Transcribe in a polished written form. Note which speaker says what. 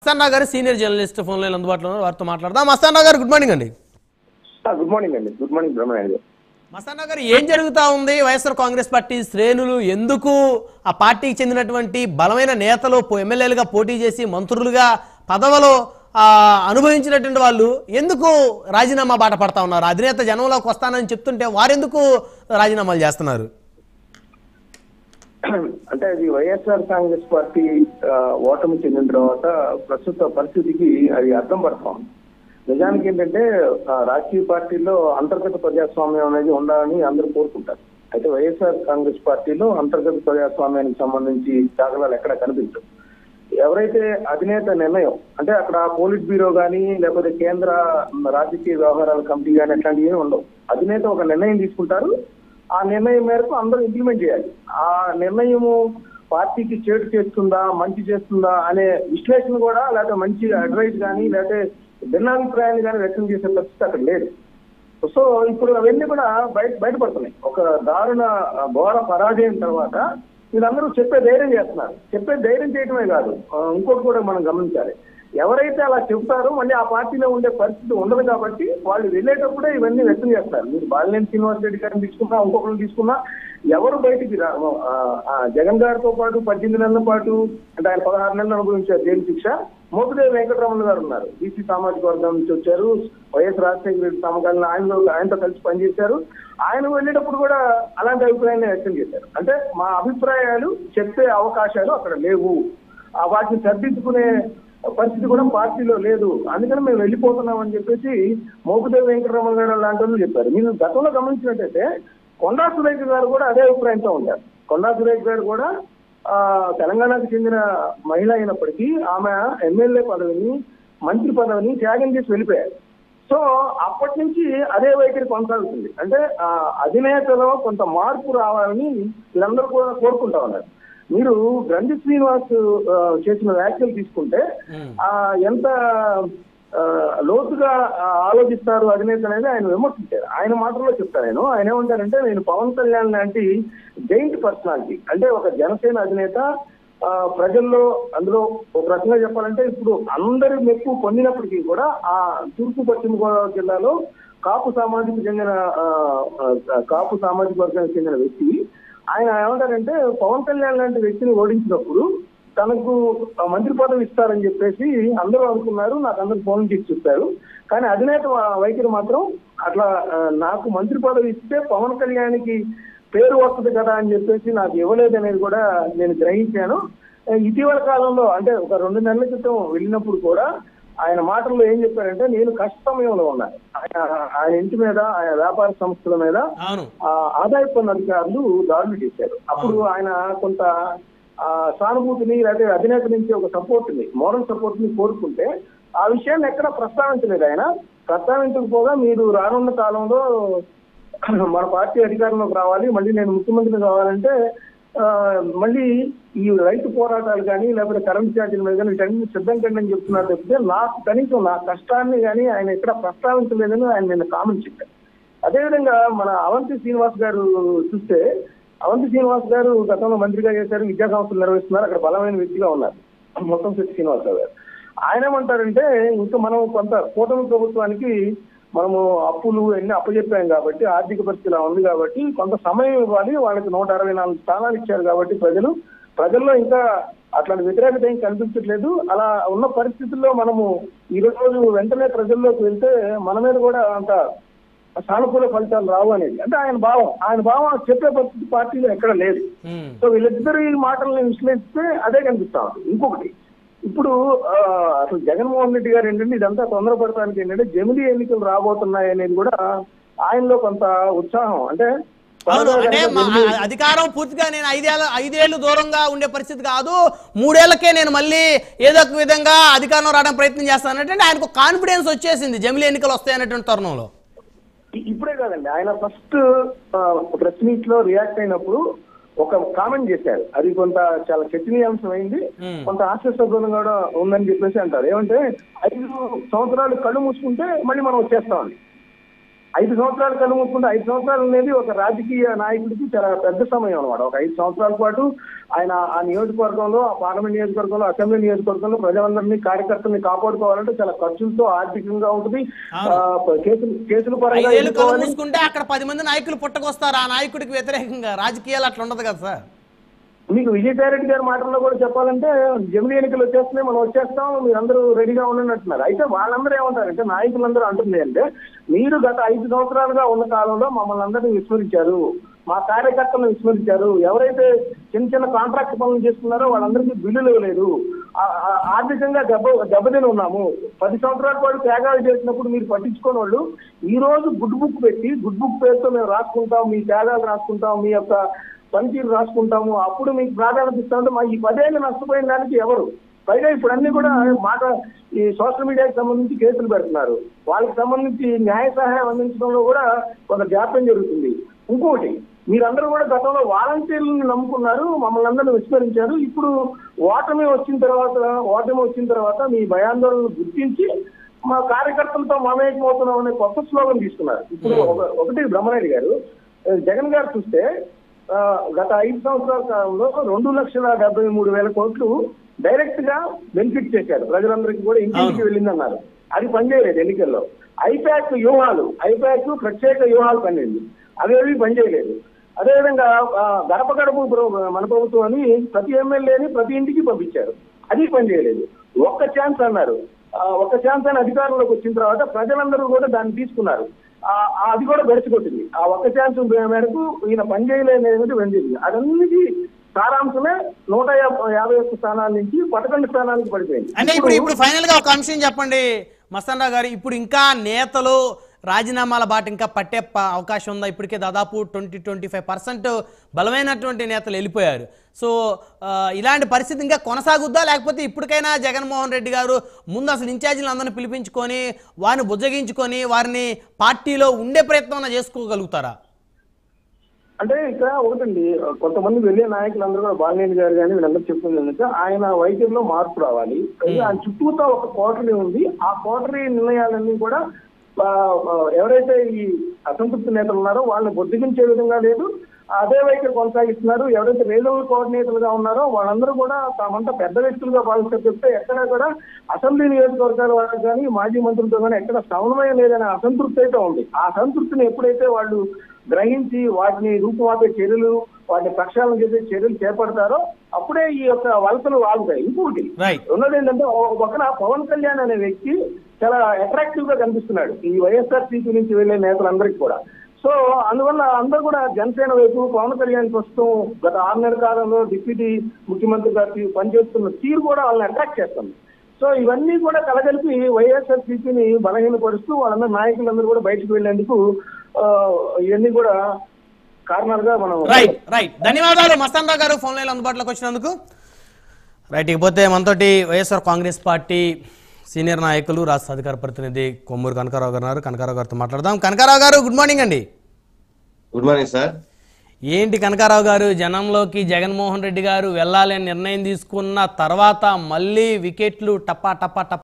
Speaker 1: మస్తాన్ గారు senior journalist phone line అందుబాటులో ఉన్నారు, వారితో మాట్లాడదాం. మస్తాన్ గారు గుడ్ మార్నింగ్ అండి.
Speaker 2: గుడ్ మార్నింగ్ అండి. గుడ్ మార్నింగ్ బ్రహ్మనాయుడు గారు.
Speaker 1: మస్తాన్ గారు ఏం జరుగుతా ఉంది? వైఎస్ఆర్ కాంగ్రెస్ పార్టీ శ్రేణులు ఎందుకు ఆ పార్టీకి చెందినటువంటి బలమైన నేతలు ఎమ్మెల్యేలుగా పోటీ చేసి మంత్రులుగా పదవులో అనుభవించినటువంటి వాళ్ళు ఎందుకు రాజీనామా బాట పడతా ఉన్నారు? అధినేత జనంలోకి వస్తానని చెప్తుంటే వారెందుకు రాజీనామాలు చేస్తున్నారు?
Speaker 2: అంటే అది వైఎస్ఆర్ కాంగ్రెస్ పార్టీ ఓటమి చెందిన తర్వాత ప్రస్తుత పరిస్థితికి అది అర్థం పడతాం. నిజానికి ఏంటంటే రాజకీయ పార్టీలో అంతర్గత ప్రజాస్వామ్యం అనేది ఉండాలని అందరూ కోరుకుంటారు. అయితే వైఎస్ఆర్ కాంగ్రెస్ పార్టీలో అంతర్గత ప్రజాస్వామ్యానికి సంబంధించి దాఖలాలు ఎక్కడ కనిపించవు. ఎవరైతే అధినేత నిర్ణయం అంటే అక్కడ పోలిట్ బ్యూరో కానీ లేకపోతే కేంద్ర రాజకీయ వ్యవహారాల కమిటీ కానీ అట్లాంటివి ఏమి ఉండవు. అధినేత ఒక నిర్ణయం తీసుకుంటారు, ఆ నిర్ణయం మేరకు అందరూ ఇంప్లిమెంట్ చేయాలి. ఆ నిర్ణయము పార్టీకి చేటు చేస్తుందా మంచి చేస్తుందా అనే విశ్లేషణ కూడా లేకపోతే మంచి అడ్వైస్ కానీ లేకపోతే భిన్నాభిప్రాయాన్ని కానీ వ్యక్తం చేసే పరిస్థితి అక్కడ లేదు. సో ఇప్పుడు అవన్నీ కూడా బయటపడుతున్నాయి. ఒక దారుణ ఘోర పరాజయం తర్వాత వీళ్ళందరూ చెప్పే ధైర్యం చేస్తున్నారు. చెప్పే ధైర్యం చేయడమే కాదు, ఇంకోటి కూడా మనం గమనించాలి. ఎవరైతే అలా చెబుతారో మళ్ళీ ఆ పార్టీలో ఉండే పరిస్థితి ఉండదు కాబట్టి వాళ్ళు వెళ్ళేటప్పుడే ఇవన్నీ వ్యక్తం చేస్తారు. మీరు బాలినేని శ్రీనివాస్ రెడ్డి గారిని తీసుకున్నా ఇంకొకరిని తీసుకున్నా ఎవరు బయటికి జగన్ గారితో పాటు 18 నెలల పాటు అంటే ఆయన 16 నెలలు అనుభవించారు జైలు శిక్ష. మోపిదేవి వెంకటరమణ గారు ఉన్నారు, బీసీ సామాజిక వర్గం నుంచి వచ్చారు. వైఎస్ రాజశేఖర రెడ్డి సమకాలీన ఆయనతో కలిసి పనిచేశారు. ఆయన వెళ్ళేటప్పుడు కూడా అలాంటి అభిప్రాయాన్ని వ్యక్తం చేశారు. అంటే మా అభిప్రాయాలు చెప్పే అవకాశాలు అక్కడ లేవు, వాటిని సర్దిద్దుకునే పరిస్థితి కూడా పార్టీలో లేదు, అందుకని మేము వెళ్ళిపోతున్నాం అని చెప్పేసి మోపిదేవి వెంకటరమణ గారు లాంటి వాళ్ళు చెప్పారు. మీరు గతంలో గమనించినట్టయితే కొండా సురేఖ గారు కూడా అదే అభిప్రాయంతో ఉంటారు. కొండా సురేఖ గారు కూడా తెలంగాణకు చెందిన మహిళ అయినప్పటికీ ఆమె ఎమ్మెల్యే పదవిని మంత్రి పదవిని త్యాగం చేసి వెళ్ళిపోయారు. సో అప్పటి నుంచి అదే వైఖరి కొనసాగుతుంది. అంటే అధినేతలో కొంత మార్పు రావాలని వీళ్ళందరూ కూడా కోరుకుంటా ఉన్నారు. మీరు గ్రంథి శ్రీనివాస్ చేసిన వ్యాఖ్యలు తీసుకుంటే ఎంత లోతుగా ఆలోచిస్తారు అధినేత అనేది ఆయన విమర్శించారు. ఆయన మాటల్లో చెప్తాను. ఆయన ఏమంటారంటే నేను పవన్ కళ్యాణ్ లాంటి జైంట్ పర్సనాలిటీ, అంటే ఒక జనసేన అధినేత ప్రజల్లో అందులో ఒక రకంగా చెప్పాలంటే ఇప్పుడు అందరి మెప్పు పొందినప్పటికీ కూడా ఆ తూర్పు పశ్చిమ గోదావరి జిల్లాలో కాపు సామాజిక వర్గానికి చెందిన వ్యక్తి ఆయన ఏమంటారంటే పవన్ కళ్యాణ్ లాంటి వ్యక్తిని ఓడించినప్పుడు తనకు మంత్రి పదవి ఇస్తారని చెప్పేసి అందరూ అనుకున్నారు. నాకు అందరూ ఫోన్ చేసి చెప్పారు. కానీ అధినేత వైఖరి మాత్రం అట్లా నాకు మంత్రి పదవి ఇస్తే పవన్ కళ్యాణ్కి పేరు వస్తుంది కదా అని చెప్పేసి నాకు ఇవ్వలేదనేది కూడా నేను గ్రహించాను. ఇటీవల కాలంలో అంటే ఒక 2 నెలల క్రితం వెళ్ళినప్పుడు కూడా ఆయన మాటల్లో ఏం చెప్పారంటే నేను కష్ట సమయంలో ఉన్నాను. ఆయన ఇంటి మీద ఆయన వ్యాపార సంస్థల మీద ఆదాయ పన్ను అధికారులు దాడులు చేశారు. అప్పుడు ఆయన కొంత సానుభూతిని లేకపోతే అధినేత నుంచి ఒక సపోర్ట్ని మోరల్ సపోర్ట్ ని కోరుకుంటే ఆ విషయాన్ని ఎక్కడ ప్రస్తావించలేదు. ఆయన ప్రస్తావించకపోగా మీరు రానున్న కాలంలో మన పార్టీ అధికారంలోకి రావాలి, మళ్ళీ నేను ముఖ్యమంత్రి కావాలంటే మళ్ళీ ఈ రైతు పోరాటాలు కానీ లేకపోతే కరెంట్ ఛార్జీల మీద కానీ వీటన్ని సిద్ధం కండి అని చెప్తున్నారు తప్పితే నాకు కనీసం నా కష్టాన్ని కానీ ఆయన ఎక్కడ ప్రస్తావించలేదని ఆయన నిన్న కామెంట్ చెప్పారు. అదేవిధంగా మన అవంతి శ్రీనివాస్ గారు చూస్తే అవంతి శ్రీనివాస్ గారు గతంలో మంత్రిగా చేశారు, విద్యా సంస్థలు నిర్వహిస్తున్నారు, అక్కడ బలమైన వ్యక్తిగా ఉన్నారు మొత్తంశెట్టి శ్రీనివాసరావు గారు. ఆయన ఏమంటారంటే ఇంకా మనం కొంత కూటమి ప్రభుత్వానికి మనము అప్పులు ఎన్ని అప్పచెప్పాం కాబట్టి ఆర్థిక పరిస్థితి ఇలా ఉంది కాబట్టి కొంత సమయం ఇవ్వాలి, వాళ్ళకి 164 స్థానాలు ఇచ్చారు కాబట్టి ప్రజల్లో ఇంకా అట్లాంటి వ్యతిరేకత ఏం కనిపించట్లేదు. అలా ఉన్న పరిస్థితుల్లో మనము ఈ రోజు వెంటనే ప్రజల్లోకి వెళ్తే మన మీద కూడా అంత సానుకూల ఫలితాలు రావు అనేది అంటే ఆయన భావం చెప్పే పరిస్థితి పార్టీలో ఎక్కడ లేదు. సో వీళ్ళిద్దరి మాటలను విశ్లేషిస్తే అదే కనిపిస్తా ఉంది. ఇంకొకటి ఇప్పుడు అసలు జగన్మోహన్ రెడ్డి గారు ఏంటంటే ఇదంతా తొందరపడటానికి ఏంటంటే జమిలీ ఎన్నికలు రాబోతున్నాయి అనేది కూడా ఆయనలో కొంత ఉత్సాహం. అంటే
Speaker 1: అధికారం పూర్తిగా నేను 5 ఏళ్ళు దూరంగా ఉండే పరిస్థితి కాదు, 3 ఏళ్లకే నేను మళ్ళీ ఏదో ఒక విధంగా అధికారంలో రావడానికి ప్రయత్నం చేస్తానంటే ఆయనకు కాన్ఫిడెన్స్ వచ్చేసింది జమిలీ ఎన్నికలు వస్తాయనేటువంటి తరుణంలో.
Speaker 2: ఇప్పుడే కాదండి, ఆయన ఫస్ట్ ప్రెస్ మీట్ లో రియాక్ట్ అయినప్పుడు ఒక కామెంట్ చేశారు. అది కొంత చాలా చర్చనీయాంశం అయింది, కొంత హాస్యాస్పదంగా కూడా ఉందని చెప్పేసి అంటారు. ఏమంటే 5 సంవత్సరాలు కళ్ళు మూసుకుంటే మళ్ళీ మనం వచ్చేస్తామని. 5 సంవత్సరాలు కలుముకుంటే 5 సంవత్సరాలు అనేది ఒక రాజకీయ నాయకుడికి చాలా పెద్ద సమయం అన్నమాట. ఒక 5 సంవత్సరాల పాటు ఆయన ఆ నియోజకవర్గంలో, ఆ పార్లమెంట్ నియోజకవర్గంలో, అసెంబ్లీ నియోజకవర్గంలో ప్రజలందరినీ, కార్యకర్తల్ని కాపాడుకోవాలంటే చాలా ఖర్చులతో, ఆర్థికంగా ఉంటుంది. కేసులు పరంగా
Speaker 1: చూసుకుంటే అక్కడ 10 మంది నాయకులు పుట్టకొస్తారు ఆ నాయకుడికి వ్యతిరేకంగా. రాజకీయాలు అట్లా ఉండదు కదా సార్.
Speaker 2: మీకు విజయసాయిరెడ్డి గారి మాటల్లో కూడా చెప్పాలంటే జమిలీ ఎన్నికలు వచ్చేస్తున్నాయి, మనం వచ్చేస్తాం, మీరందరూ రెడీగా ఉండండి అంటున్నారు. అయితే వాళ్ళందరూ ఏమంటారంటే, నాయకులందరూ అంటుంది అంటే, మీరు గత 5 సంవత్సరాలుగా ఉన్న కాలంలో మమ్మల్ని అందరినీ విస్మరించారు, మా కార్యకర్తలను విస్మరించారు, ఎవరైతే చిన్న చిన్న కాంట్రాక్ట్ పనులు చేస్తున్నారో వాళ్ళందరికీ బిల్లులు ఇవ్వలేదు, ఆర్థికంగా దెబ్బతిని ఉన్నాము, 10 సంవత్సరాల పాటు త్యాగాలు చేసినప్పుడు మీరు పట్టించుకోని వాళ్ళు ఈ రోజు గుడ్ బుక్ పెట్టి, గుడ్ బుక్ పేరుతో మేము రాసుకుంటాం, మీ త్యాగాలు రాసుకుంటాం, మీ యొక్క పనితీరు రాసుకుంటాము, అప్పుడు మీకు ప్రాధాన్యత ఇస్తామంటే మా ఈ 10 ఏళ్ళు నష్టపోయిన దానికి ఎవరు? పైగా ఇప్పుడు అన్ని కూడా ఈ సోషల్ మీడియాకి సంబంధించి కేసులు పెడుతున్నారు, వాళ్ళకి సంబంధించి న్యాయ సహాయం అందించడంలో కూడా ఒక జాప్యం జరుగుతుంది. ఇంకొకటి, మీరందరూ కూడా గతంలో వాలంటీర్లను నమ్ముకున్నారు, మమ్మల్ని అందరినీ విస్మరించారు. ఇప్పుడు ఓటమి వచ్చిన తర్వాత మీ భయాందోళనలు గుర్తించి మా కార్యకర్తలతో మమేకమవుతున్నాం అనే కొత్త స్లోగన్ తీసుకున్నారు. ఇప్పుడు ఒకటి బ్రహ్మనాయుడు గారు, జగన్ గారు చూస్తే గత 5 సంవత్సరాల కాలంలో 2,73,000 కోట్లు డైరెక్ట్ గా బెనిఫిట్ చేశారు, ప్రజలందరికీ కూడా ఇంటింటికి వెళ్ళిందన్నారు. అది పనిచేయలేదు ఎన్నికల్లో. ఐపాక్ ప్రత్యేక వ్యూహాలు పనిచేయండి, అవేవి పనిచేయలేదు. అదేవిధంగా గడప గడప మన ప్రభుత్వం అని ప్రతి ఎమ్మెల్యేని ప్రతి ఇంటికి పంపించారు, అది పనిచేయలేదు. ఒక్క ఛాన్స్ అన్నారు, ఒక్క ఛాన్స్ అని అధికారంలోకి వచ్చిన తర్వాత ప్రజలందరూ కూడా దాన్ని తీసుకున్నారు, అది కూడా గడిచిపోతుంది. ఆ ఒక్క ఛాన్స్ మేరకు ఈయన పనిచేయలేనిది పనిచేయండి. అదన్నిటి సారాంశమే 151 స్థానాల నుంచి 11 స్థానానికి పడిపోయింది.
Speaker 1: అంటే ఇప్పుడు ఫైనల్ గా ఒక అంశం చెప్పండి మస్తాన్ రావు గారు, ఇప్పుడు ఇంకా నేతలు రాజీనామాల బాట ఇంకా పట్టే అవకాశం ఉందా? ఇప్పటికే దాదాపు 20-25% బలమైనటువంటి నేతలు వెళ్ళిపోయారు. సో ఇలాంటి పరిస్థితి ఇంకా కొనసాగుద్దా, లేకపోతే ఇప్పటికైనా జగన్మోహన్ రెడ్డి గారు ముందు అసలు ఇన్ఛార్జీలు అందరిని పిలిపించుకొని వారిని బుజ్జగించుకొని వారిని పార్టీలో ఉండే ప్రయత్నం చేసుకోగలుగుతారా?
Speaker 2: అంటే ఇక్కడ ఒకటండి, కొంతమంది వెళ్ళే నాయకులందరూ కూడా, బాలినేని గారు కానీ వీళ్ళందరూ చెప్తుంది ఏంటంటే, ఆయన వైఖరిలో మార్పు రావాలి. ఆయన చుట్టూతో ఒక కోటరీ ఉంది, ఆ కోటరీ నిర్ణయాలన్నీ కూడా ఎవరైతే ఈ అసంతృప్తి నేతలు ఉన్నారో వాళ్ళని బొద్దిగించే విధంగా లేదు, అదే వైఖరి కొనసాగిస్తున్నారు. ఎవరైతే రీజనల్ కోఆర్డినేటర్లుగా ఉన్నారో వాళ్ళందరూ కూడా తామంతా పెద్ద వ్యక్తులుగా భావిస్తారు. చెప్తే ఎక్కడా కూడా అసెంబ్లీ నియోజకవర్గాల వాళ్ళకి కానీ మాజీ మంత్రులతో కానీ ఎక్కడ సమన్వయం లేదనే అసంతృప్తి అయితే ఉంది. ఆ అసంతృప్తిని ఎప్పుడైతే వాళ్ళు గ్రహించి వాటిని రూపుమాపే చర్యలు, వాటిని ప్రక్షాళన చేసే చర్యలు చేపడతారో అప్పుడే ఈ యొక్క వలసలు ఆగుతాయి. ఇంకొకటి ఉన్నది ఏంటంటే, ఒక పక్కన పవన్ కళ్యాణ్ అనే వ్యక్తి చాలా అట్రాక్టివ్ గా కనిపిస్తున్నాడు ఈ వైఎస్ఆర్సీపీ నుంచి వెళ్లే నేతలందరికీ కూడా. సో అందువల్ల అందరూ కూడా జనసేన వైపు పవన్ కళ్యాణ్ ప్రస్తుతం గత 6 నెలల కాలంలో డిప్యూటీ ముఖ్యమంత్రి గారికి పనిచేస్తున్న తీరు కూడా వాళ్ళని అట్రాక్ట్ చేస్తుంది. సో ఇవన్నీ కూడా కలగలిపి వైఎస్ఆర్సీపీని బలహీనపరుస్తూ వాళ్ళందరూ నాయకులందరూ కూడా బయటకు వెళ్లేందుకు ఇవన్నీ కూడా కారణాలుగా మనం.
Speaker 1: రైట్ ధన్యవాదాలు మస్తాన్ రావు గారు ఫోన్ లైన్ అందుబాటులోకి వచ్చినందుకు. రైట్, ఇకపోతే మనతోటి వైఎస్ఆర్ కాంగ్రెస్ పార్టీ సీనియర్ నాయకులు, రాష్ట్ర అధికార ప్రతినిధి కొమ్మూరు కనకారావు గారు ఉన్నారు. కనకారావు గారితో మాట్లాడదాం. కనకారావు గారు గుడ్ మార్నింగ్ అండి.
Speaker 3: Good morning sir.
Speaker 1: ఏంటి కనకారావు గారు, జనంలోకి జగన్మోహన్ రెడ్డి గారు వెళ్ళాలని నిర్ణయం తీసుకున్న తర్వాత మళ్ళీ వికెట్లు టప్పా టప్పా